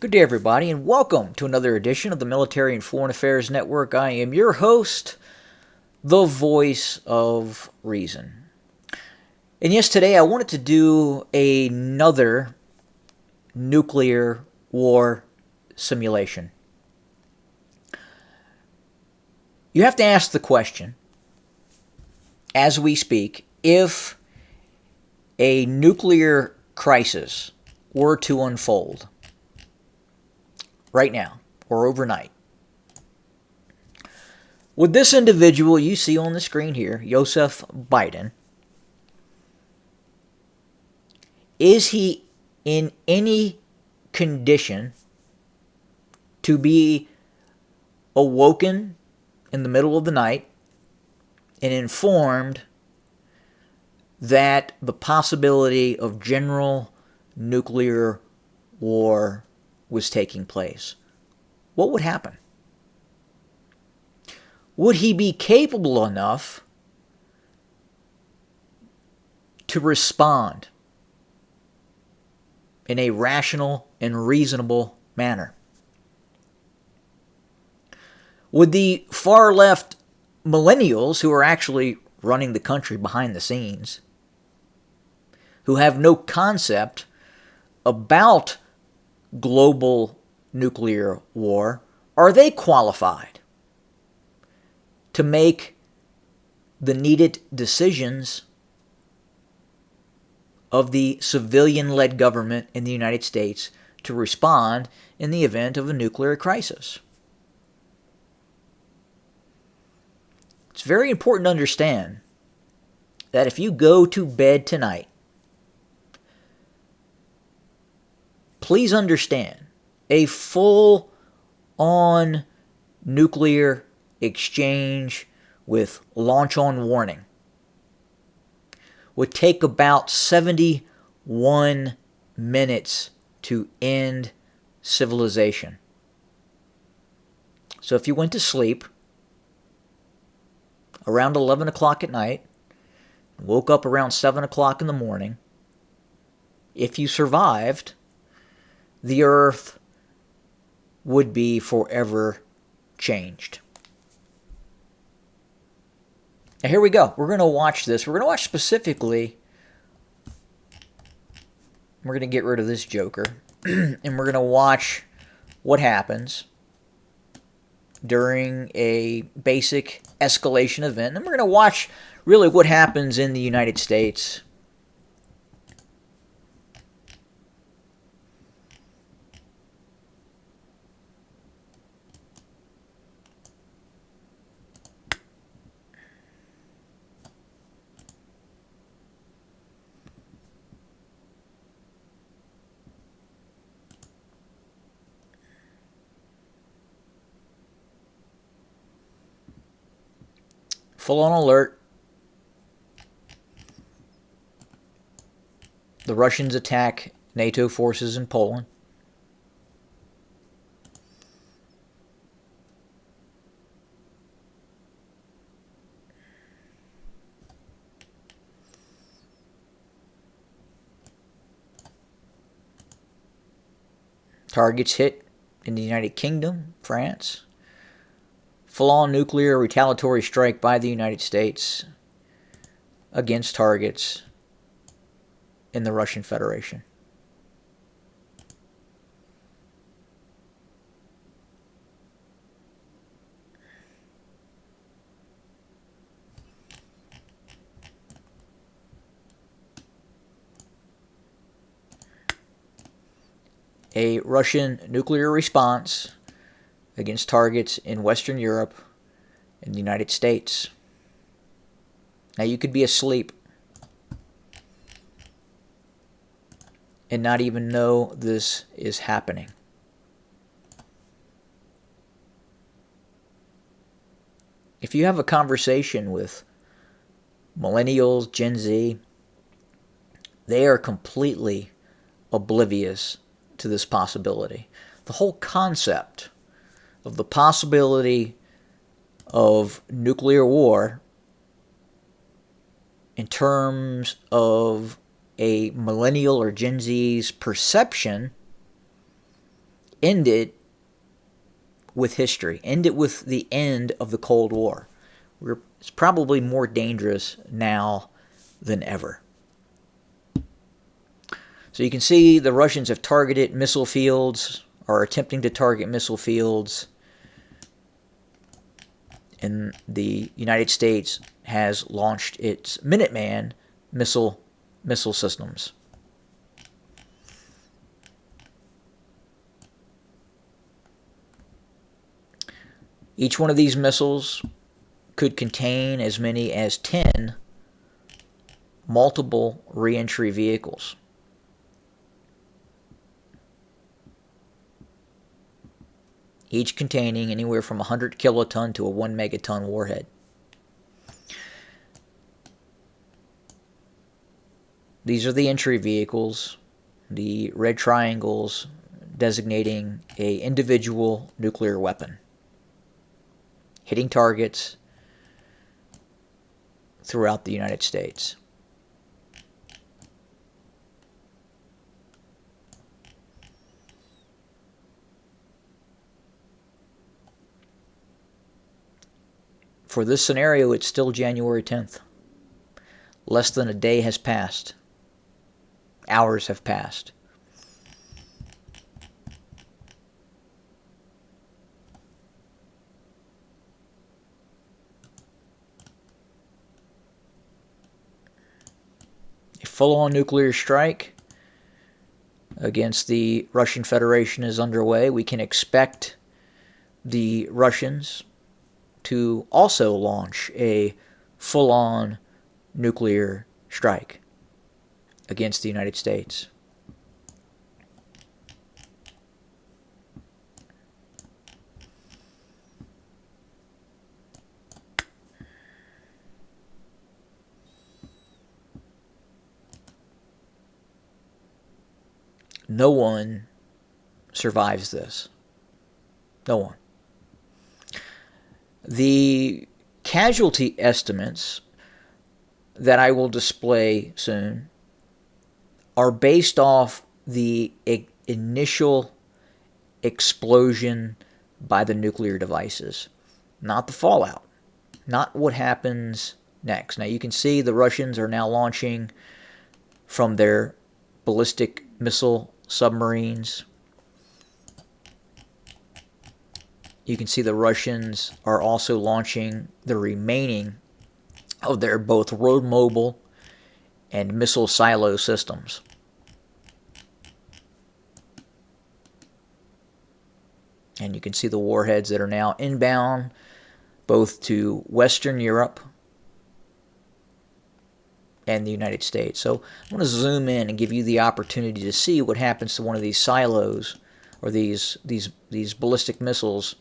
Good day, everybody, and welcome to another edition of the Military and Foreign Affairs Network. I am your host, the voice of reason. And yes, today I wanted to do another nuclear war simulation. You have to ask the question, as we speak, if a nuclear crisis were to unfold right now or overnight, would this individual you see on the screen here, Joseph Biden, is he in any condition to be awoken in the middle of the night and informed that the possibility of general nuclear war was taking place? What would happen? Would he be capable enough to respond in a rational and reasonable manner? Would the far left millennials, who are actually running the country behind the scenes, who have no concept about global nuclear war, are they qualified to make the needed decisions of the civilian-led government in the United States to respond in the event of a nuclear crisis? It's very important to understand that if you go to bed tonight, please understand a full-on nuclear exchange with launch-on warning would take about 71 minutes to end civilization. So if you went to sleep around 11 o'clock at night, woke up around 7 o'clock in the morning, if you survived, the earth would be forever changed. Now here we go. We're going to watch this. We're going to watch specifically, we're going to get rid of this joker, and we're going to watch what happens during a basic escalation event. And we're going to watch really what happens in the United States. Full-on alert. The Russians attack NATO forces in Poland. Targets hit in the United Kingdom, France. Full-on nuclear retaliatory strike by the United States against targets in the Russian Federation. A Russian nuclear response against targets in Western Europe and the United States. Now, you could be asleep and not even know this is happening. If you have a conversation with millennials, Gen Z, they are completely oblivious to this possibility. The whole concept of the possibility of nuclear war in terms of a millennial or Gen Z's perception end it with history, end it with the end of the Cold War. It's probably more dangerous now than ever. So you can see the Russians have targeted missile fields, or attempting to target missile fields, and the United States has launched its Minuteman missile systems. Each one of these missiles could contain as many as 10 multiple reentry vehicles. Each containing anywhere from 100 kiloton to a 1 megaton warhead. These are the entry vehicles, the red triangles designating an individual nuclear weapon, hitting targets throughout the United States. For this scenario, it's still January 10th. Less than a day has passed. Hours have passed. A full-on nuclear strike against the Russian Federation is underway. We can expect the Russians to also launch a full-on nuclear strike against the United States. No one survives this. No one. The casualty estimates that I will display soon are based off the initial explosion by the nuclear devices, not the fallout, not what happens next. Now you can see the Russians are now launching from their ballistic missile submarines. You can see the Russians are also launching the remaining of their both road mobile and missile silo systems. And you can see the warheads that are now inbound both to Western Europe and the United States. So I'm going to zoom in and give you the opportunity to see what happens to one of these silos or these ballistic missiles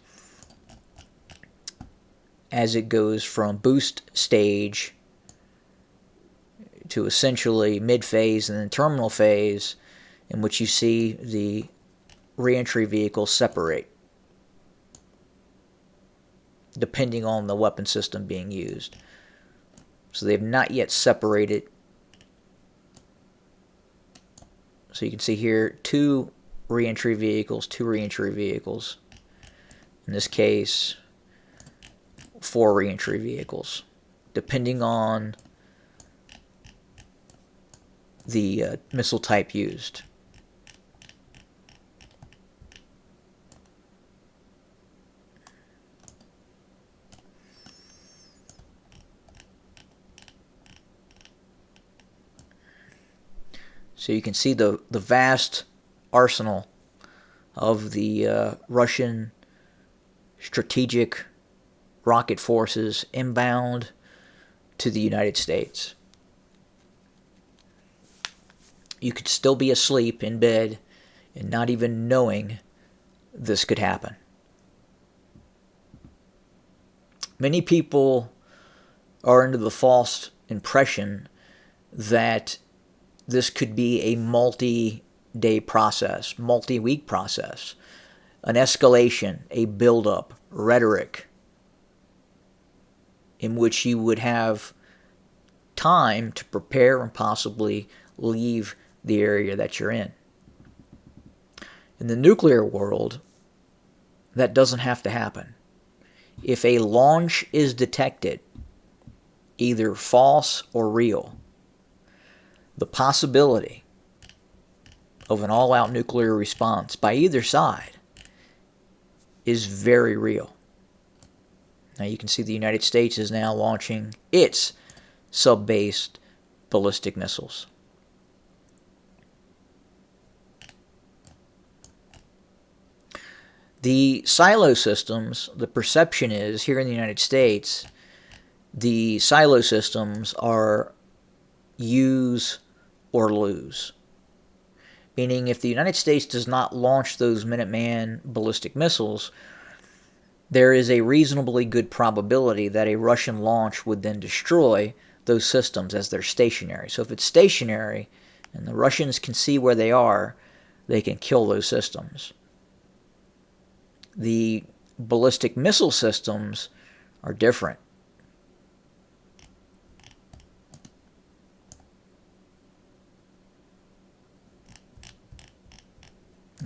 as it goes from boost stage to essentially mid-phase and then terminal phase, in which you see the reentry vehicles separate depending on the weapon system being used. So they have not yet separated. So you can see here two reentry vehicles. In this case, 4 reentry vehicles, depending on the missile type used. So you can see the vast arsenal of the Russian strategic rocket forces inbound to the United States. You could still be asleep in bed and not even knowing this could happen. Many people are under the false impression that this could be a multi-day process, multi-week process, an escalation, a buildup, rhetoric, in which you would have time to prepare and possibly leave the area that you're in. In the nuclear world, that doesn't have to happen. If a launch is detected, either false or real, the possibility of an all-out nuclear response by either side is very real. Now you can see the United States is now launching its sub-based ballistic missiles. The silo systems, the perception is here in the United States, the silo systems are use or lose. Meaning if the United States does not launch those Minuteman ballistic missiles, there is a reasonably good probability that a Russian launch would then destroy those systems as they're stationary. So if it's stationary and the Russians can see where they are, they can kill those systems. The ballistic missile systems are different.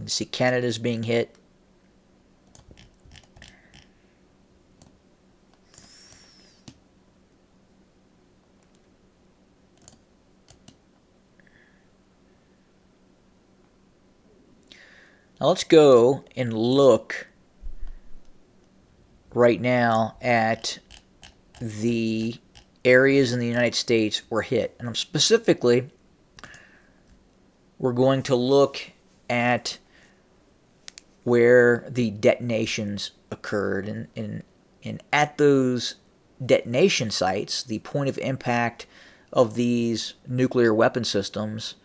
You see Canada's being hit. Now let's go and look right now at the areas in the United States were hit. And specifically, we're going to look at where the detonations occurred. And at those detonation sites, the point of impact of these nuclear weapon systems,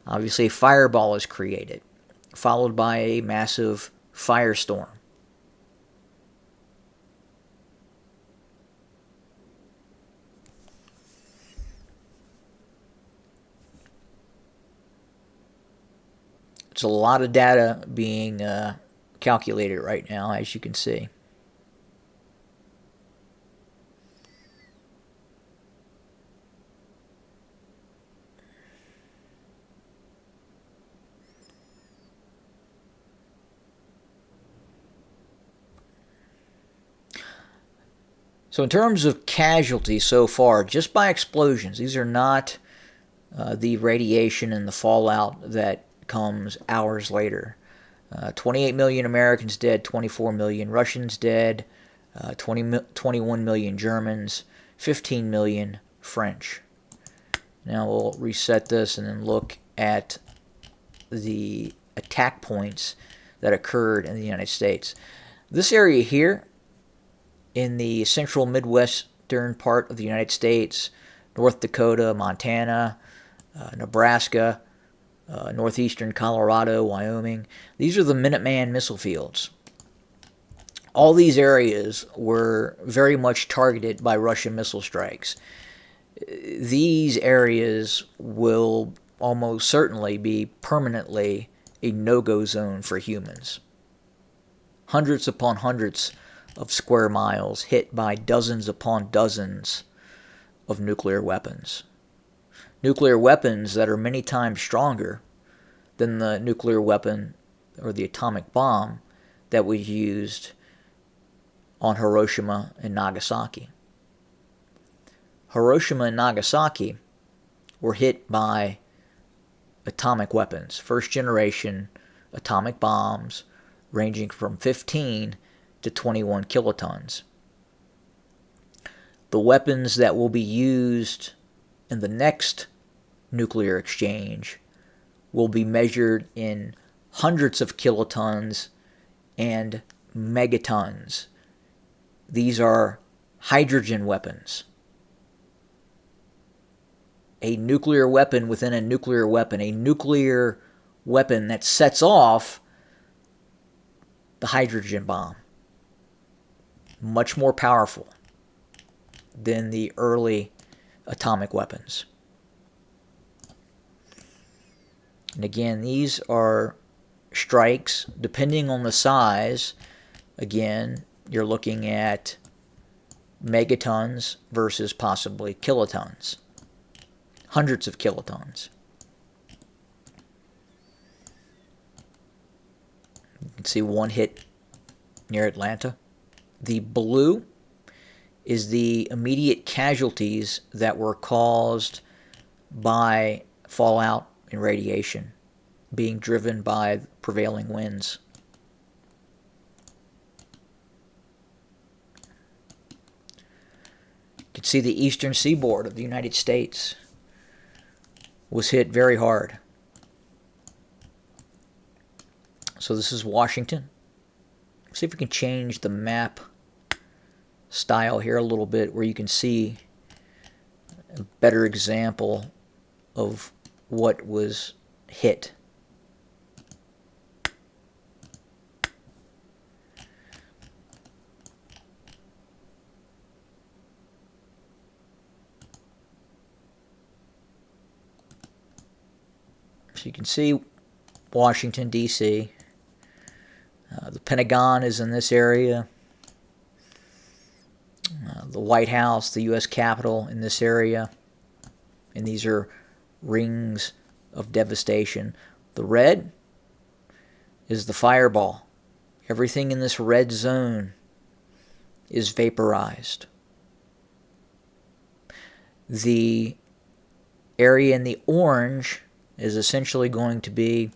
obviously a fireball is created, followed by a massive firestorm. It's a lot of data being calculated right now, as you can see. So in terms of casualties so far, just by explosions, these are not the radiation and the fallout that comes hours later. 28 million Americans dead, 24 million Russians dead, 21 million Germans, 15 million French. Now we'll reset this and then look at the attack points that occurred in the United States. This area here in the central Midwestern part of the United States, North Dakota, Montana, Nebraska, northeastern Colorado, Wyoming. These are the Minuteman missile fields. All these areas were very much targeted by Russian missile strikes. These areas will almost certainly be permanently a no-go zone for humans. Hundreds upon hundreds of square miles hit by dozens upon dozens of nuclear weapons. Nuclear weapons that are many times stronger than the nuclear weapon or the atomic bomb that was used on Hiroshima and Nagasaki. Hiroshima and Nagasaki were hit by atomic weapons, first generation atomic bombs ranging from 15 to 21 kilotons. The weapons that will be used in the next nuclear exchange will be measured in hundreds of kilotons and megatons. These are hydrogen weapons. A nuclear weapon within a nuclear weapon that sets off the hydrogen bomb. Much more powerful than the early atomic weapons. And again, these are strikes, depending on the size. Again, you're looking at megatons versus possibly kilotons. Hundreds of kilotons. see one hit near Atlanta. The blue is the immediate casualties that were caused by fallout and radiation being driven by prevailing winds. You can see the eastern seaboard of the United States was hit very hard. So this is Washington. See if we can change the map style here a little bit where you can see a better example of what was hit. So you can see Washington, D.C. The Pentagon is in this area. The White House, the U.S. Capitol in this area. And these are rings of devastation. The red is the fireball. Everything in this red zone is vaporized. The area in the orange is essentially going to be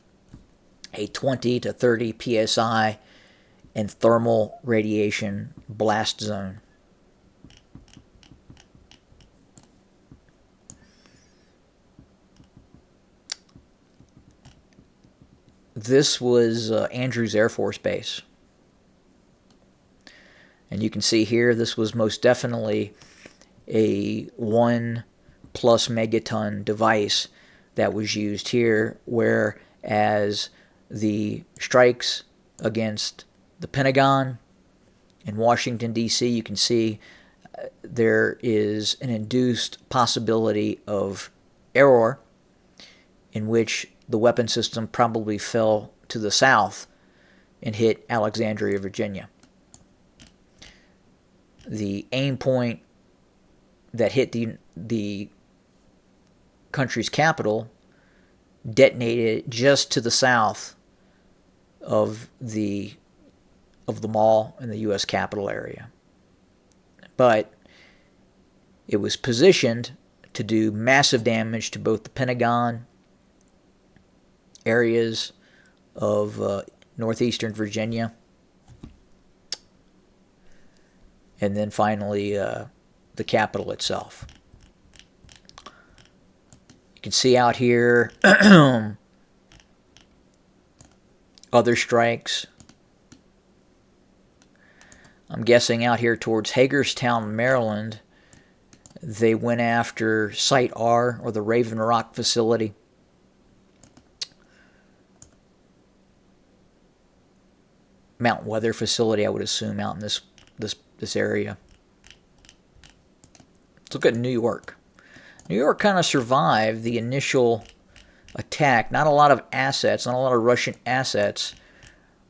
a 20 to 30 psi and thermal radiation blast zone. This was Andrews Air Force Base. And you can see here this was most definitely a 1+ megaton device that was used here, whereas the strikes against the Pentagon in Washington, D.C., you can see there is an induced possibility of error in which the weapon system probably fell to the south and hit Alexandria, Virginia. The aim point that hit the country's capital detonated just to the south of the mall in the U.S. Capitol area. But it was positioned to do massive damage to both the Pentagon, areas of northeastern Virginia, and then finally the Capitol itself. You can see out here other strikes. I'm guessing out here towards Hagerstown, Maryland, they went after Site R, or the Raven Rock facility. Mountain Weather facility, I would assume, out in this area. Let's look at New York. New York kind of survived the initial attack. Not a lot of assets, not a lot of Russian assets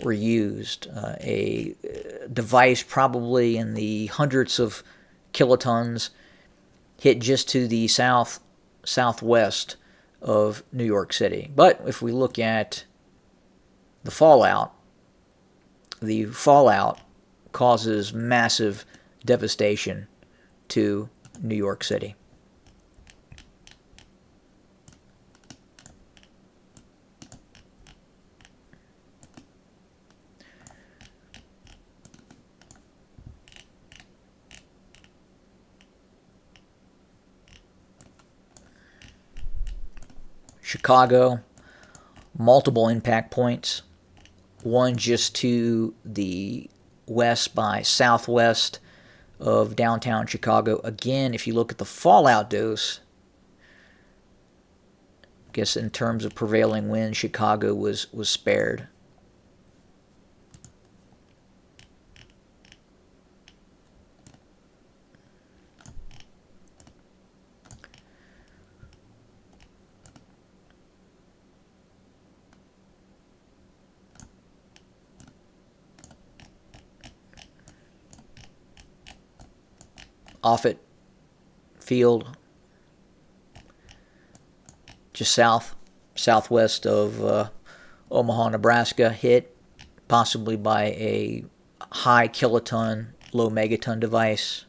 were used. A device probably in the hundreds of kilotons hit just to the southwest of New York City. But if we look at the fallout causes massive devastation to New York City. Chicago, multiple impact points. One just to the west by southwest of downtown Chicago. Again, if you look at the fallout dose, I guess in terms of prevailing wind, Chicago was spared. Offutt Field, just southwest of Omaha, Nebraska, hit possibly by a high kiloton, low megaton device.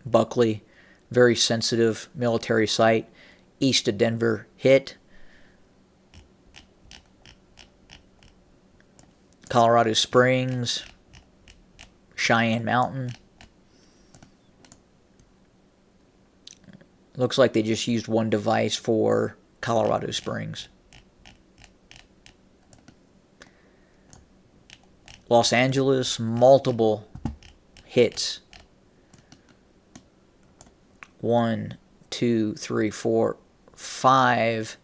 Buckley, very sensitive military site, east of Denver, hit. Colorado Springs, Cheyenne Mountain. Looks like they just used one device for Colorado Springs. Los Angeles, multiple hits. 1, 2, 3, 4, 5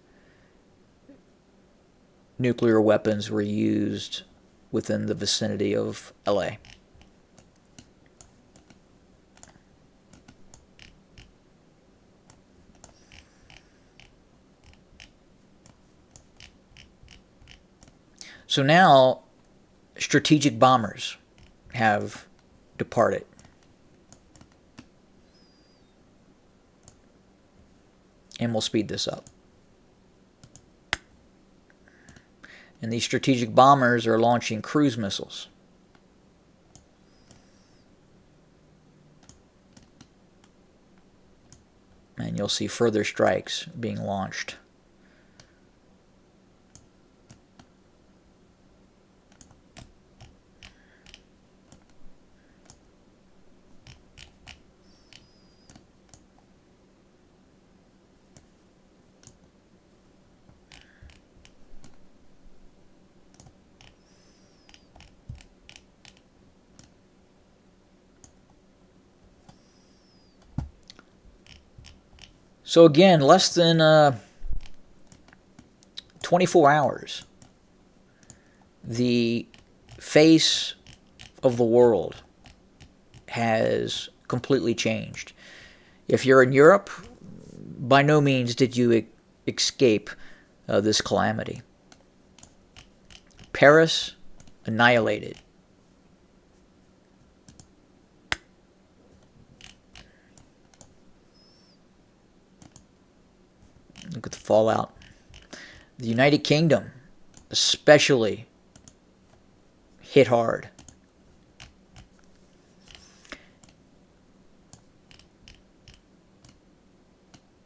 nuclear weapons were used within the vicinity of LA. So now strategic bombers have departed. And we'll speed this up. And these strategic bombers are launching cruise missiles. And you'll see further strikes being launched. So again, less than 24 hours, the face of the world has completely changed. If you're in Europe, by no means did you escape this calamity. Paris, annihilated. Look at the fallout. The United Kingdom, especially, hit hard.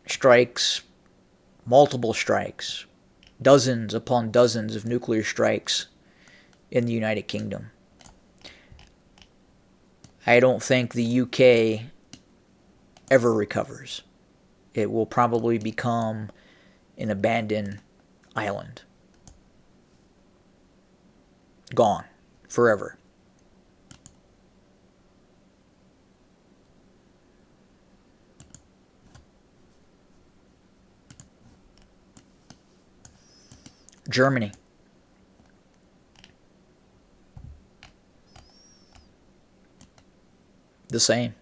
Strikes, multiple strikes, dozens upon dozens of nuclear strikes in the United Kingdom. I don't think the UK ever recovers. It will probably become an abandoned island. Gone. Forever. Germany. The same.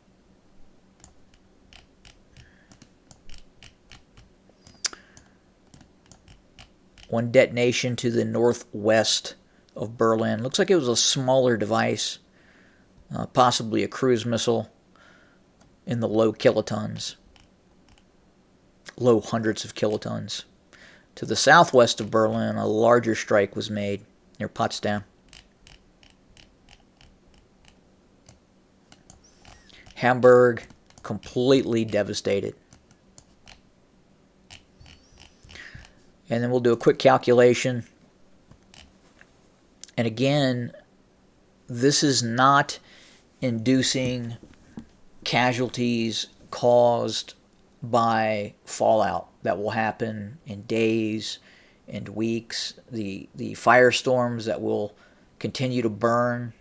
One detonation to the northwest of Berlin. Looks like it was a smaller device, possibly a cruise missile in the low kilotons, low hundreds of kilotons. To the southwest of Berlin, a larger strike was made near Potsdam. Hamburg, completely devastated. And then we'll do a quick calculation. And again, this is not inducing casualties caused by fallout that will happen in days and weeks. The firestorms that will continue to burn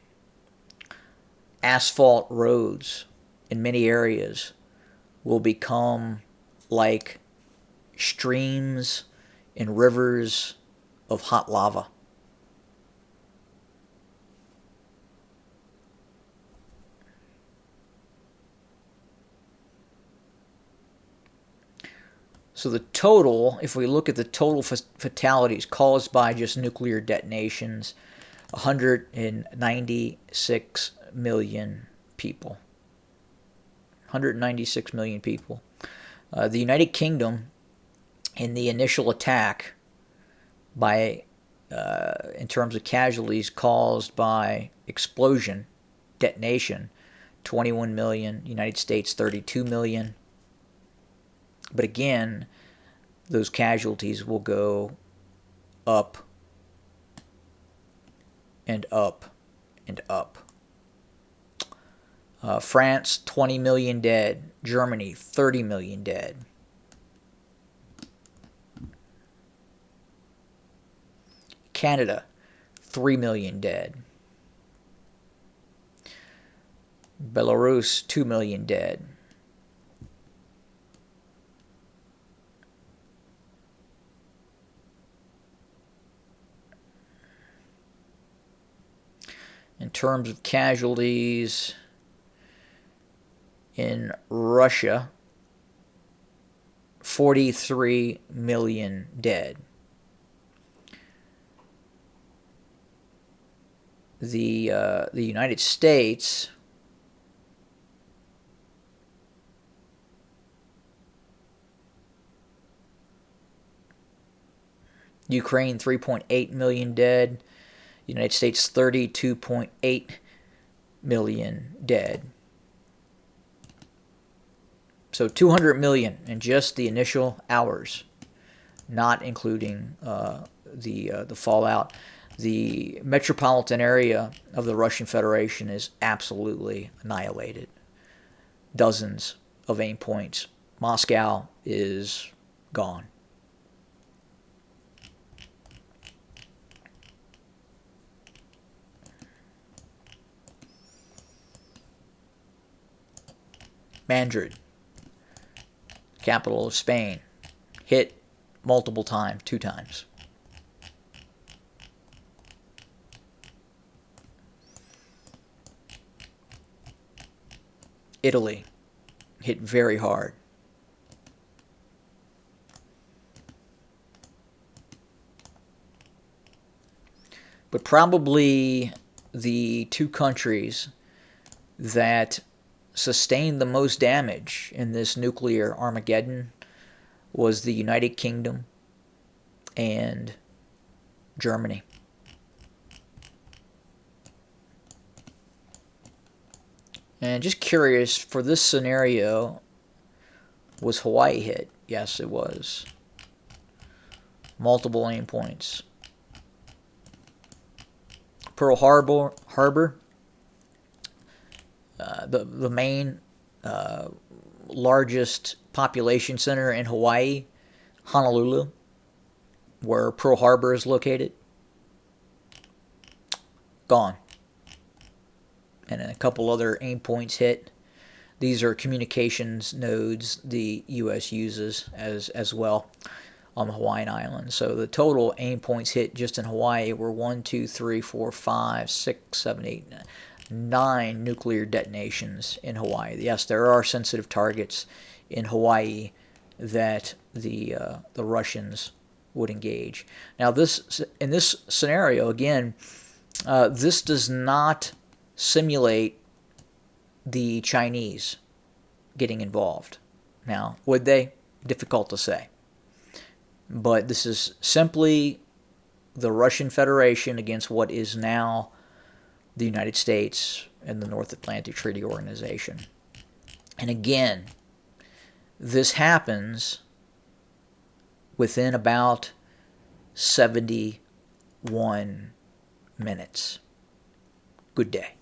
asphalt roads in many areas will become like streams and rivers of hot lava. So the total, if we look at the total fatalities caused by just nuclear detonations, 196 million people 196 million people. The United Kingdom, in the initial attack, in terms of casualties caused by explosion, detonation, 21 million. United States, 32 million. But again, those casualties will go up and up and up. France, 20 million dead. Germany, 30 million dead. Canada, 3 million dead. Belarus, 2 million dead. In terms of casualties, in Russia, 43 million dead. The United States, Ukraine, 3.8 million dead. United States, 32.8 million dead. So 200 million in just the initial hours, not including the fallout. The metropolitan area of the Russian Federation is absolutely annihilated. Dozens of aim points. Moscow is gone. Madrid, capital of Spain, hit multiple times, 2 times. Italy, hit very hard. But probably the 2 countries that sustained the most damage in this nuclear Armageddon was the United Kingdom and Germany. And just curious, for this scenario, was Hawaii hit? Yes, it was. Multiple aim points. Pearl Harbor, the main largest population center in Hawaii, Honolulu, where Pearl Harbor is located, gone. And a couple other aim points hit. These are communications nodes the U.S. uses as well on the Hawaiian Islands. So the total aim points hit just in Hawaii were 1, 2, 3, 4, 5, 6, 7, 8, 9 nuclear detonations in Hawaii. Yes, there are sensitive targets in Hawaii that the Russians would engage. Now, in this scenario, again, this does not simulate the Chinese getting involved. Now, would they? Difficult to say. But this is simply the Russian Federation against what is now the United States and the North Atlantic Treaty Organization. And again, this happens within about 71 minutes. Good day.